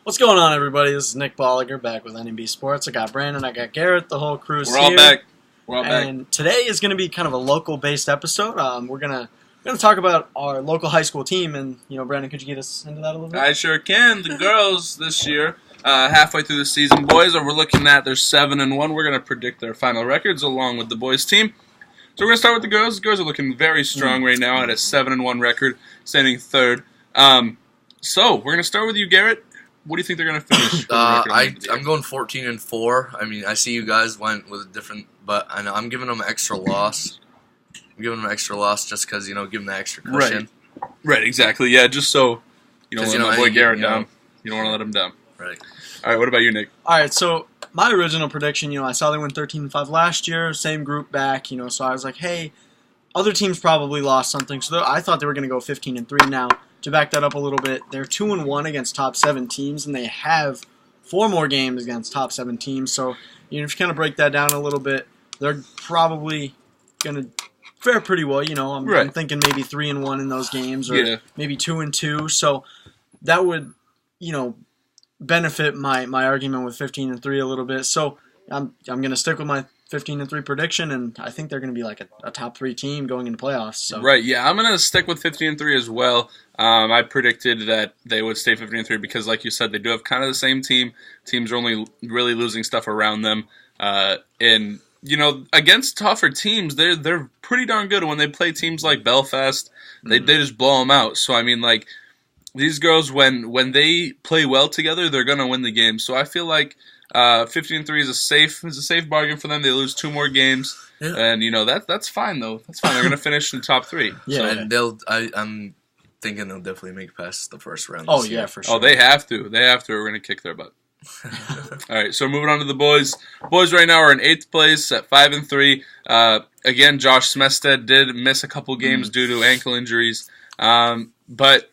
What's going on, everybody? This is Nick Bolliger back with NMB Sports. I got Brandon, I got Garrett, the whole crew's We're all here. back. We're all back. And today is going to be kind of a local-based episode. We're gonna talk about our local high school team, and Brandon, could you get us into that a little bit? I sure can. The girls this year, halfway through the season, boys we're looking at they're 7-1. We're gonna predict their final records along with the boys team. So we're gonna start with the girls. The girls are looking very strong right now at a 7-1 record, standing third. So we're gonna start with you, Garrett. What do you think they're going to finish? I'm going 14-4. I mean, I see you guys went with a different, but I'm giving them an extra loss. I'm giving them an extra loss just because, give them that extra cushion. Right, exactly. Yeah, just so you don't let my boy Garrett down. You don't want to let him down. Right. All right, what about you, Nick? All right, so my original prediction, I saw they went 13-5 last year, same group back, so I was like, hey, other teams probably lost something, so I thought they were going to go 15-3 now. To back that up a little bit, they're 2-1 against top 7 teams, and they have 4 more games against top 7 teams. So, if you kind of break that down a little bit, they're probably going to fare pretty well. I'm thinking maybe 3-1 in those games, or maybe 2-2. So that would, benefit my argument with 15-3 a little bit. So I'm going to stick with my 15-3 prediction, and I think they're going to be like a top 3 team going into playoffs. So. Right, yeah, I'm going to stick with 15-3 as well. I predicted that they would stay 15-3 because, like you said, they do have kind of the same team. Teams are only really losing stuff around them, and against tougher teams, they're pretty darn good. When they play teams like Belfast, they just blow them out. So I mean, like these girls, when they play well together, they're going to win the game. So I feel like 15-3 is a safe bargain for them. They lose 2 more games, and that's fine though. That's fine. They're going to finish in the top 3. Yeah, and I'm thinking they'll definitely make past the first round. Oh yeah, for sure. Oh, they have to. They have to. We're going to kick their butt. All right, so moving on to the boys. Boys right now are in 8th place at 5-3. Again, Josh Smestead did miss a couple games due to ankle injuries. But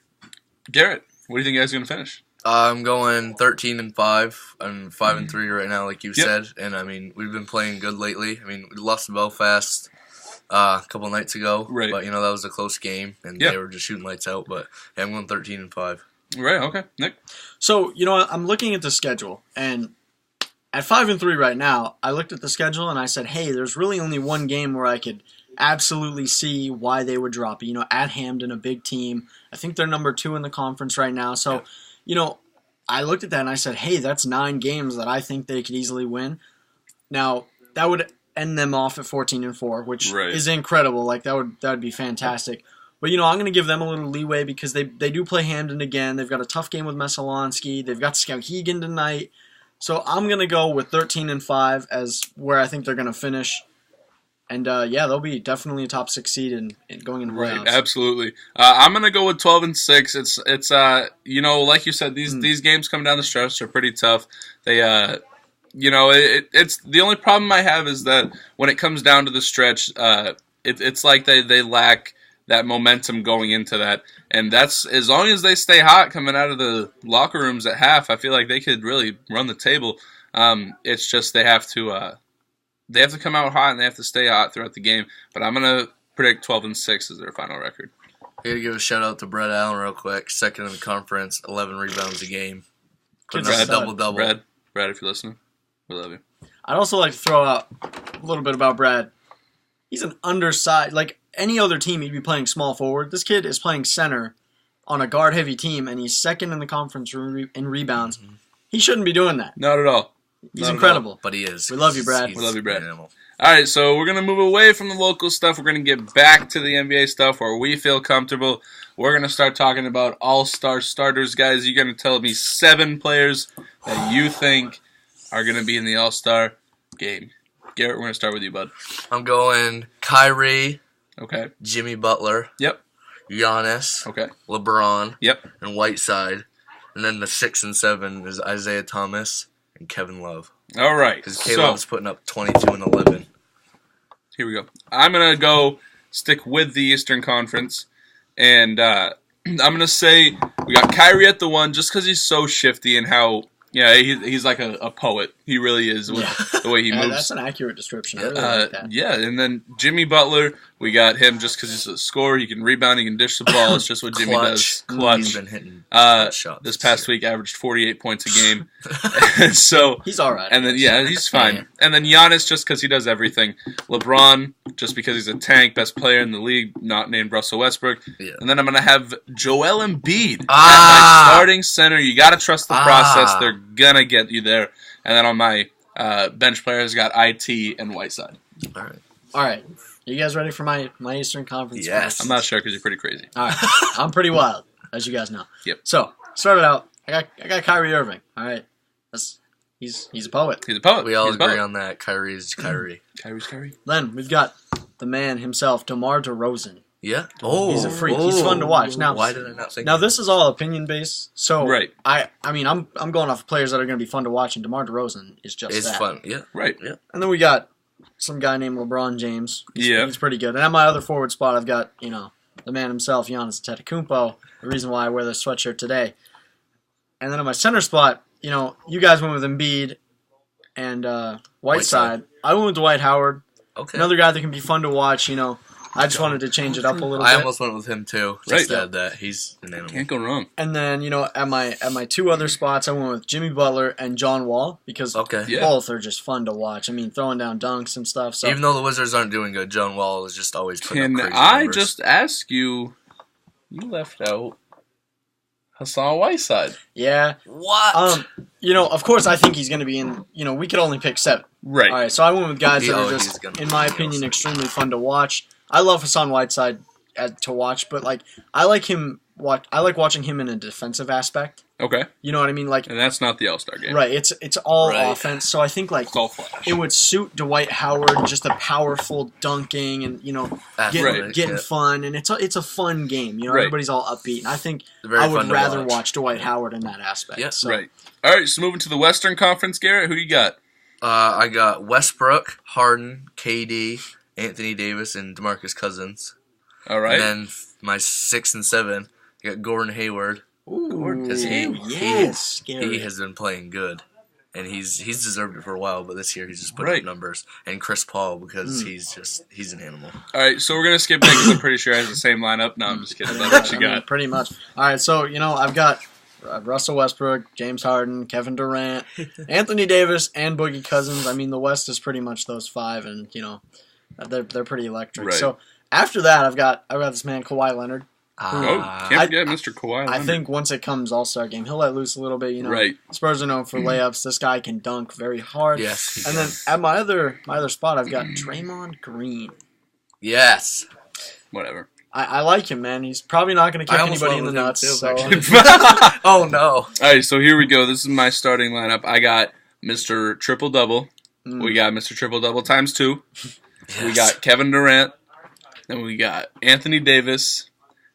Garrett, what do you think you guys are going to finish? I'm going 13-5. I'm 5-3 right now, like you said. And I mean, we've been playing good lately. I mean, we lost to Belfast a couple nights ago, but that was a close game, and they were just shooting lights out. But I'm going 13-5. Right. Okay, Nick. So I'm looking at the schedule, and at 5-3 right now, I looked at the schedule and I said, hey, there's really only one game where I could absolutely see why they would drop it. At Hamden, a big team. I think they're number 2 in the conference right now. So, I looked at that and I said, hey, that's 9 games that I think they could easily win. Now, that would end them off at 14-4, which is incredible. Like that would be fantastic. But I'm going to give them a little leeway because they do play Hamden again. They've got a tough game with Messalonski. They've got Skowhegan tonight. So I'm going to go with 13-5 as where I think they're going to finish. And they'll be definitely a top 6 seed in going into playoffs. Right, absolutely. I'm gonna go with 12-6. It's like you said, these games coming down the stretch are pretty tough. They it's the only problem I have is that when it comes down to the stretch, it's like they lack that momentum going into that, and that's as long as they stay hot coming out of the locker rooms at half. I feel like they could really run the table. It's just they have to come out hot and they have to stay hot throughout the game. But I'm gonna predict 12-6 as their final record. I gotta give a shout out to Brett Allen real quick. 2nd in the conference, 11 rebounds a game. Brad, double-double. Brad, if you're listening, we love you. I'd also like to throw out a little bit about Brad. He's an undersized, like any other team, he'd be playing small forward. This kid is playing center on a guard-heavy team, and he's 2nd in the conference in rebounds. He shouldn't be doing that. Not at all. He's incredible. But he is. We love you, Brad. We love you, Brad. All right, so we're going to move away from the local stuff. We're going to get back to the NBA stuff where we feel comfortable. We're going to start talking about all-star starters. Guys, you're going to tell me 7 players that you think are going to be in the all-star game. Garrett, we're going to start with you, bud. I'm going Kyrie. Okay. Jimmy Butler. Yep. Giannis. Okay. LeBron. Yep. And Whiteside. And then the 6 and 7 is Isaiah Thomas and Kevin Love. All right. Because Caleb's putting up 22 and 11. Here we go. I'm going to go stick with the Eastern Conference. And I'm going to say we got Kyrie at the 1 just because he's so shifty and how, he's like a poet. He really is with the way he moves. That's an accurate description. I really like that. Yeah, and then Jimmy Butler We got him just because he's a scorer. He can rebound. He can dish the ball. It's just what Jimmy does. Clutch. He's been hitting shots. This past week, averaged 48 points a game. So he's all right. And then he's fine. And then Giannis just because he does everything. LeBron just because he's a tank, best player in the league, not named Russell Westbrook. Yeah. And then I'm gonna have Joel Embiid at my starting center. You gotta trust the process. They're gonna get you there. And then on my bench players, got IT and Whiteside. All right. You guys ready for my Eastern Conference? Yes. I'm not sure because you're pretty crazy. All right. I'm pretty wild, as you guys know. Yep. So, started out, I got Kyrie Irving. All right. He's a poet. He's a poet. We all agree on that. Kyrie's Kyrie. Kyrie's Kyrie. Then we've got the man himself, DeMar DeRozan. Yeah. He's a freak. He's fun to watch. Now, why did I not think? Now this is all opinion based. So right. I mean I'm going off of players that are going to be fun to watch, and DeMar DeRozan is just it's that. fun. Yeah. Right. Yeah. And then we got some guy named LeBron James. He's pretty good. And at my other forward spot, I've got, the man himself, Giannis Antetokounmpo, the reason why I wear this sweatshirt today. And then at my center spot, you guys went with Embiid and Whiteside. I went with Dwight Howard. Okay. Another guy that can be fun to watch, I just wanted to change it up a little bit. I almost went with him too. Right. That he's an animal. Can't go wrong. And then, at my two other spots, I went with Jimmy Butler and John Wall because both are just fun to watch. I mean, throwing down dunks and stuff. So even though the Wizards aren't doing good, John Wall is just always putting up crazy numbers. Just ask you? You left out Hassan Whiteside. Yeah. What? Of course, I think he's going to be in. We could only pick 7. Right. All right. So I went with guys that are just, in my opinion, extremely fun to watch. I love Hassan Whiteside to watch, but I like him. I like watching him in a defensive aspect. Okay. You know what I mean? And that's not the All-Star game. Right. It's all offense. So I think it's all flash. It would suit Dwight Howard, just the powerful dunking and getting fun, and it's a fun game. Everybody's all upbeat, and I think I would rather watch Dwight Howard in that aspect. Yeah. So. Right. All right. So moving to the Western Conference, Garrett, who you got? I got Westbrook, Harden, KD, Anthony Davis, and DeMarcus Cousins. All right. And then my 6 and 7, I got Gordon Hayward. Because he has been playing good, and he's deserved it for a while. But this year he's just putting up numbers. And Chris Paul because he's an animal. All right, so we're gonna skip that because I'm pretty sure I have the same lineup. No, I'm just kidding. That's what you got. Pretty much. All right, so I've got Russell Westbrook, James Harden, Kevin Durant, Anthony Davis, and Boogie Cousins. I mean, the West is pretty much those 5, and they're pretty electric. Right. So after that, I've got this man Kawhi Leonard. Can't forget Mr. Kawhi Leonard. I think once it comes All-Star game, he'll let loose a little bit. Right. Spurs are known for layups. This guy can dunk very hard. Yes. And then at my other spot, I've got Draymond Green. Yes. Whatever. I like him, man. He's probably not going to kick anybody in the nuts. So. Oh, no. All right, so here we go. This is my starting lineup. I got Mr. Triple-Double. We got Mr. Triple-Double times 2. Yes. We got Kevin Durant. Then we got Anthony Davis.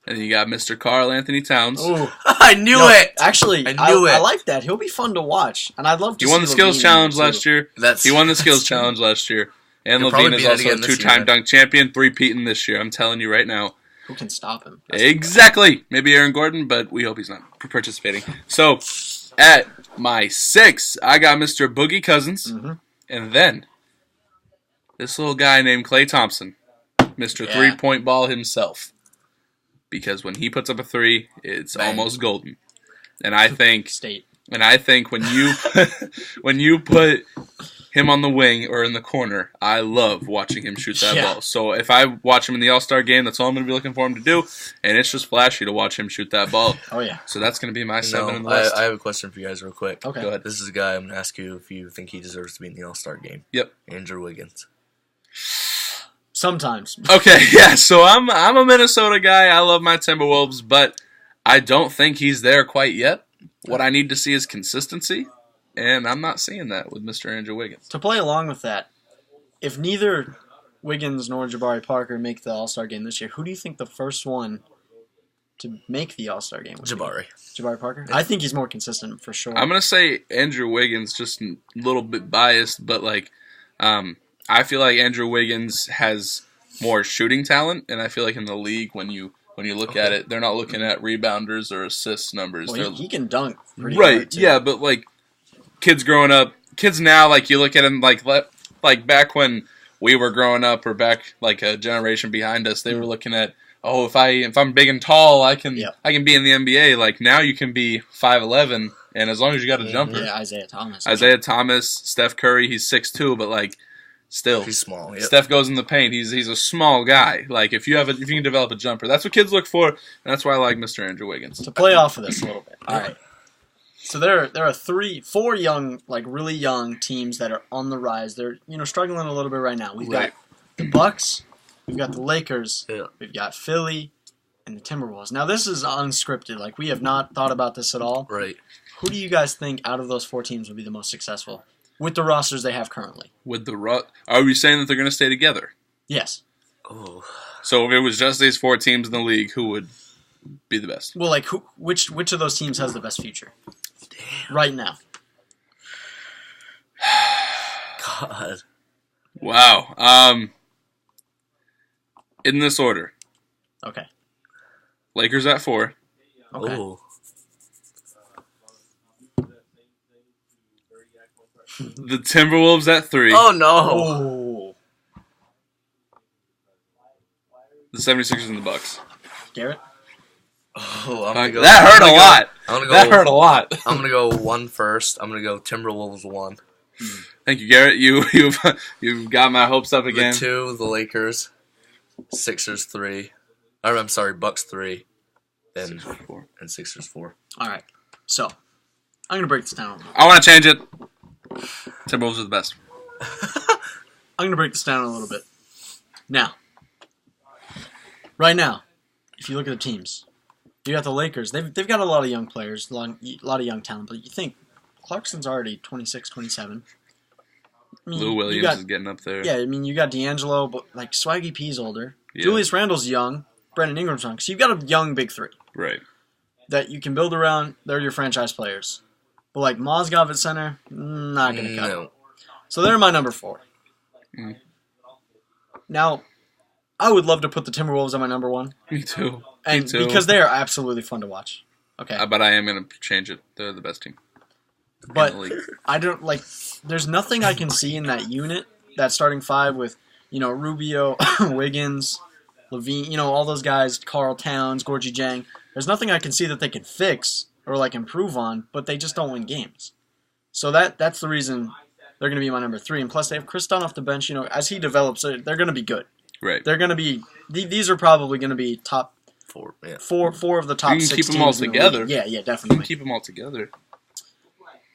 And then you got Mr. Karl Anthony Towns. Ooh. I knew it. Actually, I like that. He'll be fun to watch, and I'd love to. He won the skills challenge last year. He won the skills challenge last year. And LaVine is also a 2-time dunk champion, 3-peating this year. I'm telling you right now. Who can stop him? Exactly. Maybe Aaron Gordon, but we hope he's not participating. So, at my 6, I got Mr. Boogie Cousins. Mm-hmm. And then, this little guy named Klay Thompson. Mr. 3-point ball himself. Because when he puts up a 3, it's almost golden. And I think when you put him on the wing or in the corner, I love watching him shoot that ball. So if I watch him in the All-Star game, that's all I'm going to be looking for him to do. And it's just flashy to watch him shoot that ball. Oh, yeah. So that's going to be my 7 in the list. I have a question for you guys real quick. Okay. Go ahead. This is a guy I'm going to ask you if you think he deserves to be in the All-Star game. Yep. Andrew Wiggins. Sometimes. Okay, yeah, so I'm a Minnesota guy. I love my Timberwolves, but I don't think he's there quite yet. What I need to see is consistency, and I'm not seeing that with Mr. Andrew Wiggins. To play along with that, if neither Wiggins nor Jabari Parker make the All-Star game this year, who do you think the first one to make the All-Star game would be? Jabari Parker? Yeah. I think he's more consistent for sure. I'm going to say Andrew Wiggins, just a little bit biased, but I feel like Andrew Wiggins has more shooting talent, and I feel like in the league, when you look at it, they're not looking at rebounders or assist numbers. Well, he can dunk pretty hard, too. Yeah, but kids growing up, kids now, you look at him like back when we were growing up or back like a generation behind us, they were looking at, oh, if I'm big and tall, I can be in the NBA. Like now you can be 5'11", and as long as you got a jumper. Yeah, Isaiah Thomas, Steph Curry, he's 6'2", but like still he's small. Yep. Steph goes in the paint. He's a small guy. Like if you can develop a jumper, that's what kids look for, and that's why I like Mr. Andrew Wiggins. To play off of this a little bit. All right. So there are 4 young, like really young teams that are on the rise. They're struggling a little bit right now. We've got the Bucks, we've got the Lakers, we've got Philly, and the Timberwolves. Now this is unscripted. Like we have not thought about this at all. Right. Who do you guys think out of those 4 teams would be the most successful with the rosters they have currently? Are we saying that they're going to stay together? Yes. Oh. So if it was just these 4 teams in the league, who would be the best? Well, like which of those teams has the best future? Right now. God. Wow. In this order. Okay. Lakers at 4. Okay. Oh. The Timberwolves at 3. Oh no. Oh. The 76ers and the Bucks. Garrett? Oh, I'm gonna go. That hurt a lot. That hurt a lot. I'm gonna go 1 first. I'm gonna go Timberwolves 1. Thank you, Garrett. You've got my hopes up again. The 2, the Lakers. Sixers 3. I'm sorry, Bucks 3. Then Sixers 4. And Sixers 4. All right. So, I'm going to break this down a little bit. I want to change it. Timberwolves are the best. I'm going to break this down a little bit. Now, right now, if you look at the teams, you got the Lakers. They've got a lot of young players, a lot of young talent, but you think Clarkson's already 26, 27. I mean, Lou Williams is getting up there. Yeah, I mean, you got D'Angelo, but like Swaggy P's older. Yeah. Julius Randle's young. Brandon Ingram's young. So you've got a young big 3. Right. That you can build around. They're your franchise players. But like Mozgov at center, not going to cut it. So they're my number 4. Mm. Now, I would love to put the Timberwolves on my number 1. Me too. And Me too. because they are absolutely fun to watch. Okay. But I am going to change it. They're the best team. But I don't like. There's nothing I can see in that unit, that starting 5 with, Rubio, Wiggins, Levine, all those guys, Karl Towns, Gorgie Jang. There's nothing I can see that they can fix or like improve on, but they just don't win games. So that's the reason they're going to be my number 3. And plus, they have Chris Dunn off the bench. As he develops, they're going to be good. Right. They're going to be. These are probably going to be top 4. Yeah. Four of the top 6 teams. You can keep them all together. Yeah, definitely. You can keep them all together.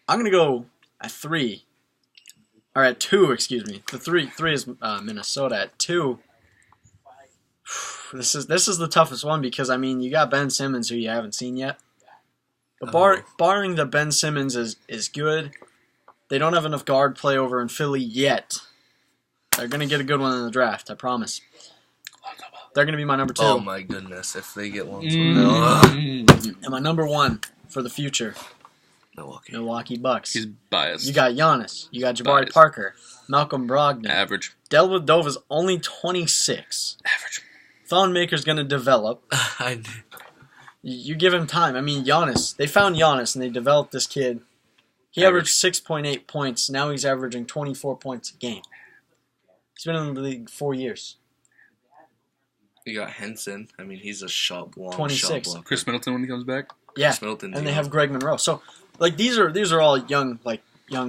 I'm going to go at 3. Or at 2, excuse me. The 3 is Minnesota. At 2, this is the toughest one because, I mean, you got Ben Simmons who you haven't seen yet. But barring that Ben Simmons is good, they don't have enough guard play over in Philly yet. They're going to get a good one in the draft, I promise. They're going to be my number 2. Oh, my goodness. If they get one. And my number 1 for the future. Milwaukee Bucks. He's biased. You got Giannis. You got Jabari Parker. Malcolm Brogdon. Average. Dellavedova's only 26. Average. Thon Maker's going to develop. I knew. You give him time. I mean, Giannis. They found Giannis, and they developed this kid. He averaged 6.8 points. Now he's averaging 24 points a game. He's been in the league 4 years. You got Henson. I mean, he's a shot blocker. 26. Chris Middleton when he comes back. Yeah, Chris Middleton's and they have Greg Monroe. So, like, these are all young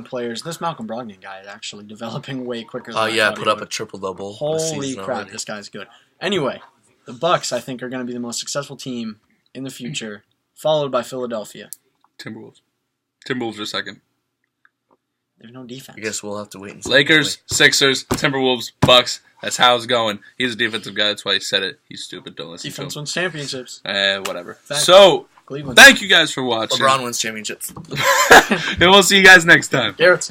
players. This Malcolm Brogdon guy is actually developing way quicker than I thought put he up would. a triple-double. Holy crap, this guy's good. Anyway, the Bucks, I think, are going to be the most successful team in the future, followed by Philadelphia. Timberwolves. Timberwolves are second. There's no defense. I guess we'll have to wait and see. Lakers, Sixers, Timberwolves, Bucks. That's how it's going. He's a defensive guy. That's why he said it. He's stupid. Don't listen Defense to him. wins championships. Whatever. Facts. So, Cleveland. thank you guys for watching. LeBron wins championships. And we'll see you guys next time. Garrett's.